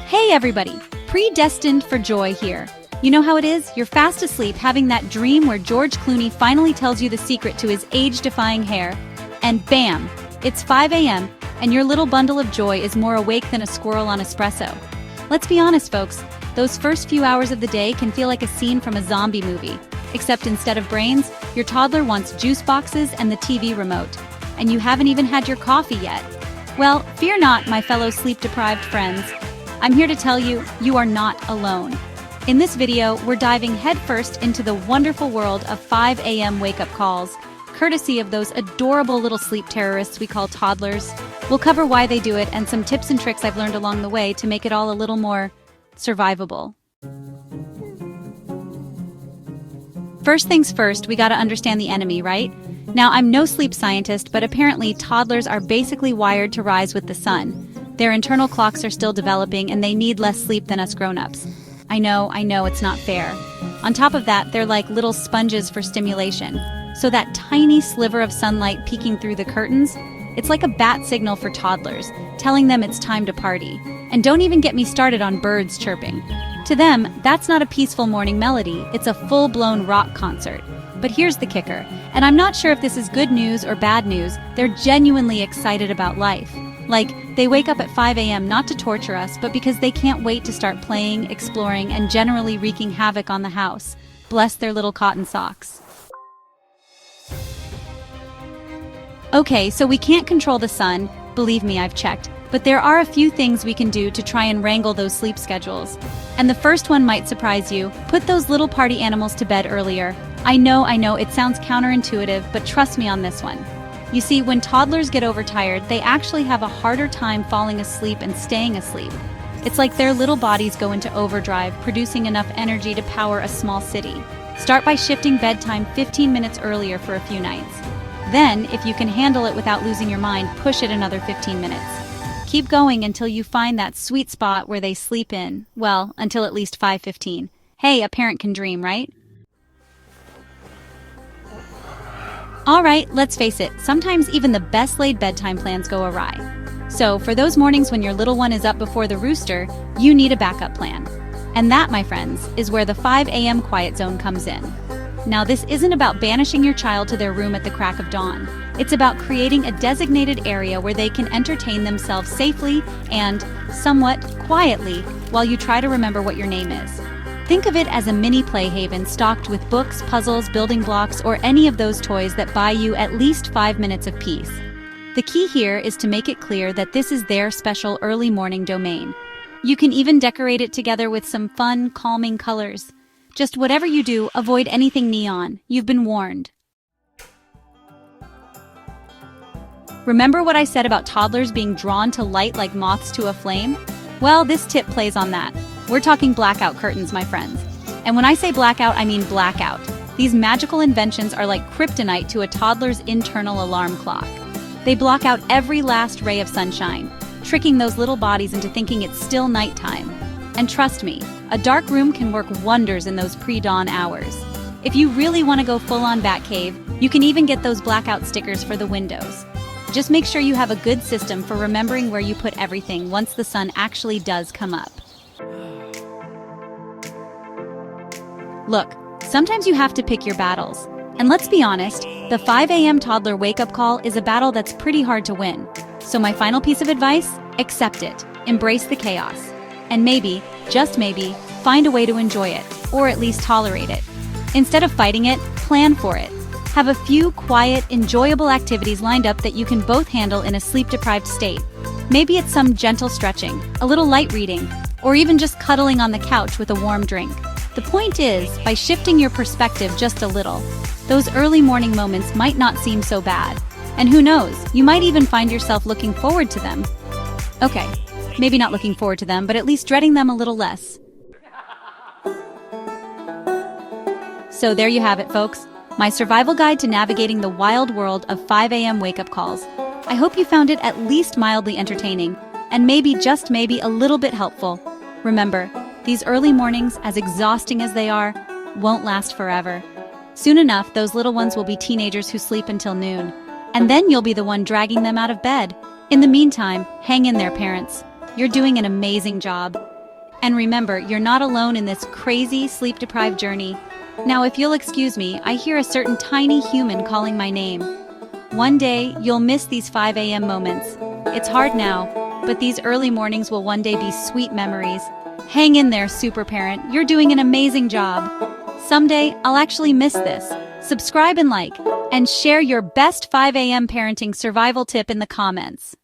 Hey everybody, predestined for joy here. You know how it is? You're fast asleep having that dream where George Clooney finally tells you the secret to his age-defying hair. And bam, it's 5 a.m. and your little bundle of joy is more awake than a squirrel on espresso. Let's be honest folks, those first few hours of the day can feel like a scene from a zombie movie. Except instead of brains, your toddler wants juice boxes and the TV remote. And you haven't even had your coffee yet. Well, fear not, my fellow sleep-deprived friends. I'm here to tell you, you are not alone. In this video, we're diving headfirst into the wonderful world of 5 a.m. wake-up calls, courtesy of those adorable little sleep terrorists we call toddlers. We'll cover why they do it and some tips and tricks I've learned along the way to make it all a little more survivable. First things first, we gotta understand the enemy, right? Now, I'm no sleep scientist, but apparently toddlers are basically wired to rise with the sun. Their internal clocks are still developing and they need less sleep than us grown-ups. I know, it's not fair. On top of that, they're like little sponges for stimulation. So that tiny sliver of sunlight peeking through the curtains, it's like a bat signal for toddlers, telling them it's time to party. And don't even get me started on birds chirping. To them, that's not a peaceful morning melody, it's a full-blown rock concert. But here's the kicker, and I'm not sure if this is good news or bad news, they're genuinely excited about life. Like, they wake up at 5 a.m. not to torture us, but because they can't wait to start playing, exploring, and generally wreaking havoc on the house. Bless their little cotton socks. Okay, so we can't control the sun, believe me, I've checked. But there are a few things we can do to try and wrangle those sleep schedules. And the first one might surprise you. Put those little party animals to bed earlier. I know, it sounds counterintuitive, but trust me on this one. You see, when toddlers get overtired, they actually have a harder time falling asleep and staying asleep. It's like their little bodies go into overdrive, producing enough energy to power a small city. Start by shifting bedtime 15 minutes earlier for a few nights. Then, if you can handle it without losing your mind, push it another 15 minutes. Keep going until you find that sweet spot where they sleep in, well, until at least 5:15. Hey, a parent can dream, right? Alright, let's face it, sometimes even the best laid bedtime plans go awry. So, for those mornings when your little one is up before the rooster, you need a backup plan. And that, my friends, is where the 5 a.m. quiet zone comes in. Now, this isn't about banishing your child to their room at the crack of dawn. It's about creating a designated area where they can entertain themselves safely and, somewhat, quietly, while you try to remember what your name is. Think of it as a mini playhaven stocked with books, puzzles, building blocks, or any of those toys that buy you at least 5 minutes of peace. The key here is to make it clear that this is their special early morning domain. You can even decorate it together with some fun, calming colors. Just whatever you do, avoid anything neon. You've been warned. Remember what I said about toddlers being drawn to light like moths to a flame? Well, this tip plays on that. We're talking blackout curtains, my friends. And when I say blackout, I mean blackout. These magical inventions are like kryptonite to a toddler's internal alarm clock. They block out every last ray of sunshine, tricking those little bodies into thinking it's still nighttime. And trust me, a dark room can work wonders in those pre-dawn hours. If you really want to go full-on Batcave, you can even get those blackout stickers for the windows. Just make sure you have a good system for remembering where you put everything once the sun actually does come up. Look, sometimes you have to pick your battles. And let's be honest, the 5 a.m. toddler wake-up call is a battle that's pretty hard to win. So my final piece of advice? Accept it. Embrace the chaos. And maybe, just maybe, find a way to enjoy it, or at least tolerate it. Instead of fighting it, plan for it. Have a few quiet, enjoyable activities lined up that you can both handle in a sleep-deprived state. Maybe it's some gentle stretching, a little light reading, or even just cuddling on the couch with a warm drink. The point is, by shifting your perspective just a little, those early morning moments might not seem so bad. And who knows, you might even find yourself looking forward to them. Okay, maybe not looking forward to them, but at least dreading them a little less. So there you have it, folks. My survival guide to navigating the wild world of 5 a.m. wake-up calls. I hope you found it at least mildly entertaining, and maybe, just maybe, a little bit helpful. Remember, these early mornings, as exhausting as they are, won't last forever. Soon enough, those little ones will be teenagers who sleep until noon. And then you'll be the one dragging them out of bed. In the meantime, hang in there, parents. You're doing an amazing job. And remember, you're not alone in this crazy, sleep-deprived journey. Now, if you'll excuse me, I hear a certain tiny human calling my name. One day, you'll miss these 5 a.m. moments. It's hard now, but these early mornings will one day be sweet memories. Hang in there, super parent. You're doing an amazing job. Someday, I'll actually miss this. Subscribe and like, and share your best 5 a.m. parenting survival tip in the comments.